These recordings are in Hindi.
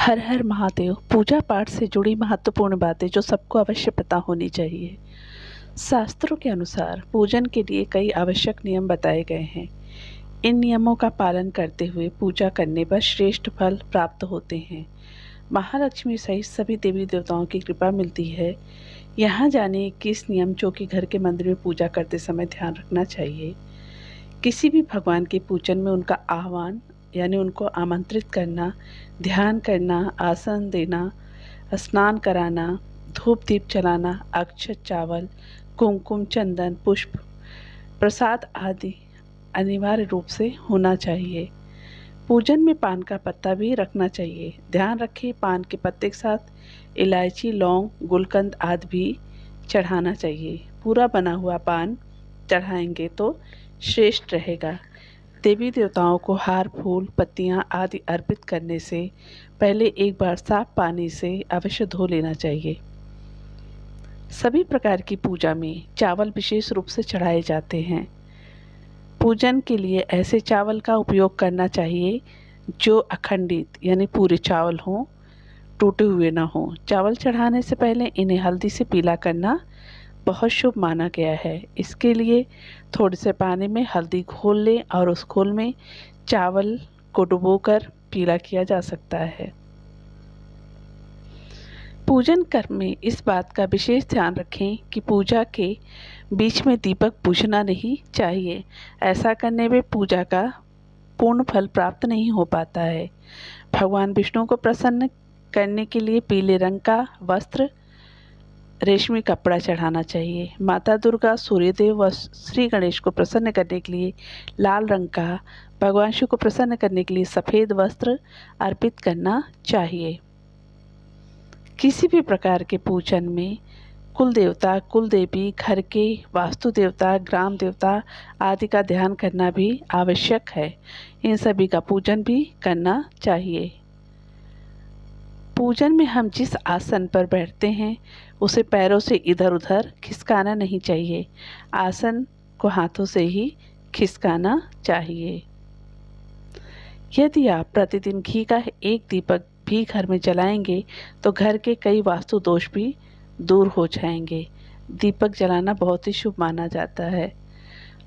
हर हर महादेव। पूजा पाठ से जुड़ी महत्वपूर्ण बातें जो सबको अवश्य पता होनी चाहिए। शास्त्रों के अनुसार पूजन के लिए कई आवश्यक नियम बताए गए हैं। इन नियमों का पालन करते हुए पूजा करने पर श्रेष्ठ फल प्राप्त होते हैं। महालक्ष्मी सहित सभी देवी देवताओं की कृपा मिलती है। यहाँ जाने किस नियम जो कि घर के मंदिर में पूजा करते समय ध्यान रखना चाहिए। किसी भी भगवान के पूजन में उनका आह्वान यानी उनको आमंत्रित करना, ध्यान करना, आसन देना, स्नान कराना, धूप दीप जलाना, अक्षत चावल, कुमकुम, चंदन, पुष्प, प्रसाद आदि अनिवार्य रूप से होना चाहिए। पूजन में पान का पत्ता भी रखना चाहिए। ध्यान रखें, पान के पत्ते के साथ इलायची, लौंग, गुलकंद आदि भी चढ़ाना चाहिए। पूरा बना हुआ पान चढ़ाएंगे तो श्रेष्ठ रहेगा। देवी देवताओं को हार, फूल, पत्तियां आदि अर्पित करने से पहले एक बार साफ पानी से अवश्य धो लेना चाहिए। सभी प्रकार की पूजा में चावल विशेष रूप से चढ़ाए जाते हैं। पूजन के लिए ऐसे चावल का उपयोग करना चाहिए जो अखंडित यानी पूरे चावल हों, टूटे हुए ना हों। चावल चढ़ाने से पहले इन्हें हल्दी से पीला करना बहुत शुभ माना गया है। इसके लिए थोड़े से पानी में हल्दी घोल लें और उस घोल में चावल को डुबोकर पीला किया जा सकता है। पूजन कर्म में इस बात का विशेष ध्यान रखें कि पूजा के बीच में दीपक बुझना नहीं चाहिए। ऐसा करने में पूजा का पूर्ण फल प्राप्त नहीं हो पाता है। भगवान विष्णु को प्रसन्न करने के लिए पीले रंग का वस्त्र, रेशमी कपड़ा चढ़ाना चाहिए। माता दुर्गा, सूर्यदेव व श्री गणेश को प्रसन्न करने के लिए लाल रंग का, भगवान शिव को प्रसन्न करने के लिए सफ़ेद वस्त्र अर्पित करना चाहिए। किसी भी प्रकार के पूजन में कुल देवता, कुल देवी, घर के वास्तु देवता, ग्राम देवता आदि का ध्यान करना भी आवश्यक है। इन सभी का पूजन भी करना चाहिए। पूजन में हम जिस आसन पर बैठते हैं उसे पैरों से इधर उधर खिसकाना नहीं चाहिए। आसन को हाथों से ही खिसकाना चाहिए। यदि आप प्रतिदिन घी का एक दीपक भी घर में जलाएंगे तो घर के कई वास्तु दोष भी दूर हो जाएंगे। दीपक जलाना बहुत ही शुभ माना जाता है।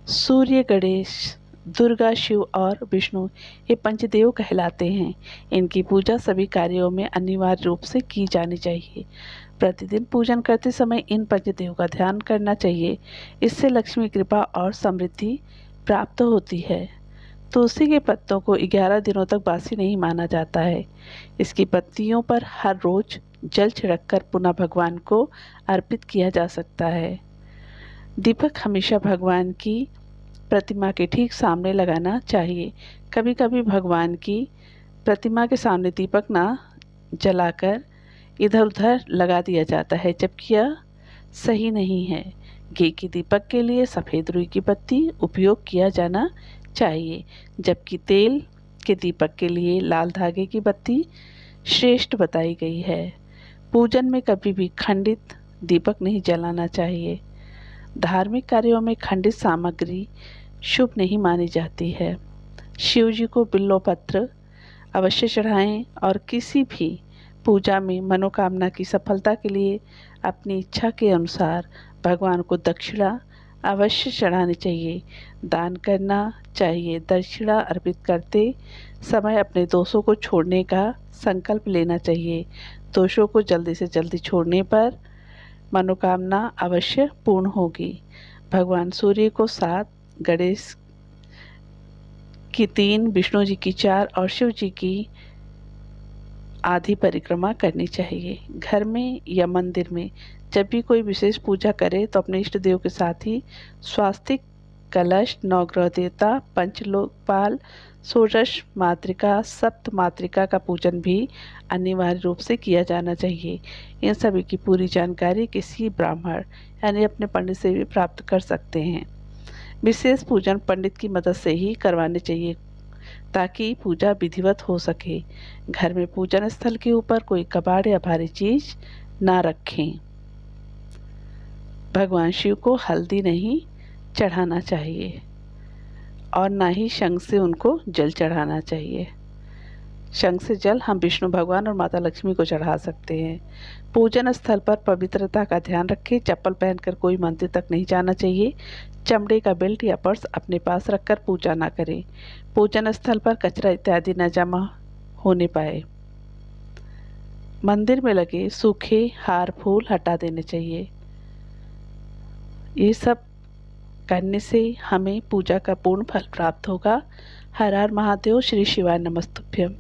सूर्य, गणेश, दुर्गा, शिव और विष्णु ये पंचदेव कहलाते हैं। इनकी पूजा सभी कार्यों में अनिवार्य रूप से की जानी चाहिए। प्रतिदिन पूजन करते समय इन पंचदेव का ध्यान करना चाहिए। इससे लक्ष्मी कृपा और समृद्धि प्राप्त होती है। तुलसी के पत्तों को 11 दिनों तक बासी नहीं माना जाता है। इसकी पत्तियों पर हर रोज जल छिड़ककर पुनः भगवान को अर्पित किया जा सकता है। दीपक हमेशा भगवान की प्रतिमा के ठीक सामने लगाना चाहिए। कभी कभी भगवान की प्रतिमा के सामने दीपक ना जलाकर इधर उधर लगा दिया जाता है, जबकि यह सही नहीं है। घी की दीपक के लिए सफ़ेद रुई की पत्ती उपयोग किया जाना चाहिए, जबकि तेल के दीपक के लिए लाल धागे की बत्ती श्रेष्ठ बताई गई है। पूजन में कभी भी खंडित दीपक नहीं जलाना चाहिए। धार्मिक कार्यों में खंडित सामग्री शुभ नहीं मानी जाती है। शिव जी को बिल्वपत्र अवश्य चढ़ाएं और किसी भी पूजा में मनोकामना की सफलता के लिए अपनी इच्छा के अनुसार भगवान को दक्षिणा अवश्य चढ़ानी चाहिए। दान करना चाहिए। दक्षिणा अर्पित करते समय अपने दोषों को छोड़ने का संकल्प लेना चाहिए। दोषों को जल्दी से जल्दी छोड़ने पर मनोकामना अवश्य पूर्ण होगी। भगवान सूर्य को 7, गणेश की 3, विष्णु जी की 4 और शिव जी की आधी परिक्रमा करनी चाहिए। घर में या मंदिर में जब भी कोई विशेष पूजा करे तो अपने इष्ट देव के साथ ही स्वास्तिक, कलश, नवग्रह देवता, पंचलोकपाल, षोडश मातृका, सप्त मातृका का पूजन भी अनिवार्य रूप से किया जाना चाहिए। इन सभी की पूरी जानकारी किसी ब्राह्मण यानी अपने पंडित से भी प्राप्त कर सकते हैं। विशेष पूजन पंडित की मदद से ही करवाने चाहिए ताकि पूजा विधिवत हो सके। घर में पूजन स्थल के ऊपर कोई कबाड़ या भारी चीज ना रखें। भगवान शिव को हल्दी नहीं चढ़ाना चाहिए और ना ही शंख से उनको जल चढ़ाना चाहिए। शंख से जल हम विष्णु भगवान और माता लक्ष्मी को चढ़ा सकते हैं। पूजन स्थल पर पवित्रता का ध्यान रखें। चप्पल पहनकर कोई मंदिर तक नहीं जाना चाहिए। चमड़े का बेल्ट या पर्स अपने पास रखकर पूजा न करें। पूजन स्थल पर कचरा इत्यादि न जमा होने पाए। मंदिर में लगे सूखे हार फूल हटा देने चाहिए। ये सब करने से हमें पूजा का पूर्ण फल प्राप्त होगा। हर हर महादेव। श्री शिवाय नमस्तुभ्यम।